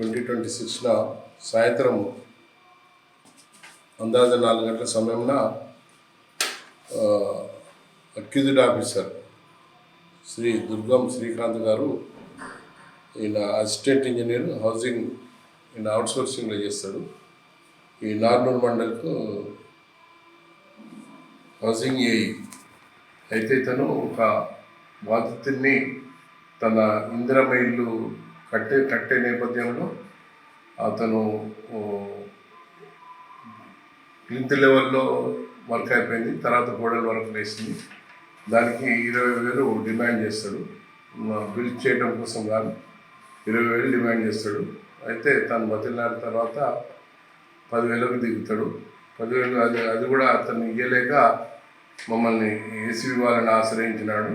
2026న సాయంత్రం అందాజ 4 గంటల సమయంలో అక్యూజ్డ్ ఆఫీసర్ శ్రీ దుర్గం శ్రీకాంత్ గారు, ఈయన అసిస్టెంట్ ఇంజనీర్ హౌసింగ్, ఈయన అవుట్సోర్సింగ్లో చేస్తాడు. ఈ నార్నూర్ మండల్కు హౌసింగ్ ఏఈ అయితే ఇతను ఒక బాధితుడిని తన ఇందిరమ్మ ఇల్లు కట్టే నేపథ్యంలో అతను ప్లింత్ లెవెల్లో వర్క్ అయిపోయింది, తర్వాత గోడల వర్క్ వేసింది. దానికి 20,000 డిమాండ్ చేస్తాడు. బిల్డ్ చేయడం కోసం కాదు, 20,000 డిమాండ్ చేస్తాడు. అయితే తను బతిలాడిన తర్వాత 10,000కు దిగుతాడు. 10,000 అది కూడా అతన్ని ఇయ్యలేక మమ్మల్ని ఏసీబీ వాళ్ళని ఆశ్రయించినాడు.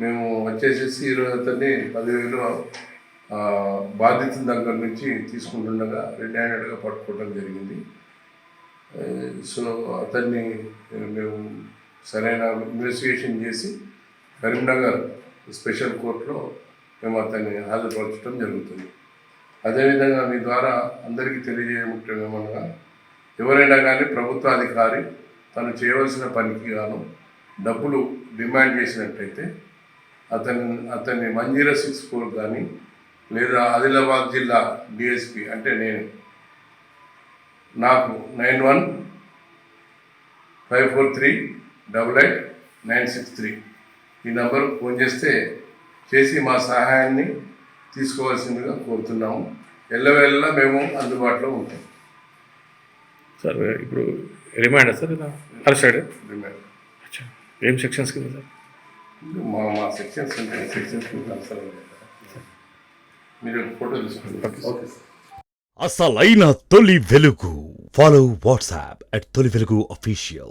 మేము వచ్చేసేసి ఈరోజు అతన్ని 10,000 బాధితుల దగ్గర నుంచి తీసుకుంటుండగా రెడ్ హ్యాండెడ్గా పట్టుకోవడం జరిగింది. సో అతన్ని మేము సరైన ఇన్వెస్టిగేషన్ చేసి కరీంనగర్ స్పెషల్ కోర్టులో మేము అతన్ని హాజరుపరచడం జరుగుతుంది. అదేవిధంగా మీ ద్వారా అందరికీ తెలియజేయముఖ్యం ఏమనగా, ఎవరైనా కానీ ప్రభుత్వ అధికారి తను చేయవలసిన పనికి గాను డబ్బులు డిమాండ్ చేసినట్టయితే అతన్ని 1064 కానీ లేదా ఆదిలాబాద్ జిల్లా డిఎస్పి అంటే నాకు 9154388963 ఈ నంబర్ ఫోన్ చేసి మా సహాయాన్ని తీసుకోవాల్సిందిగా కోరుతున్నాము. ఎల్లవేళలా మేము అందుబాటులో ఉంటాం. సార్ ఇప్పుడు రిమాండ్ సార్ ఇలా అరెస్టెడ్ రిమాండ్ ఏం సెక్షన్స్ కింద సార్? మా సెక్షన్స్ ఉంటాయి, సెక్షన్స్ అవసరం లేదు. మీరు ఫోటో తీసుకోండి. Okay sir. అసలైన తొలి వెలుగు. ఫాలో వాట్సాప్ @తొలి వెలుగు official.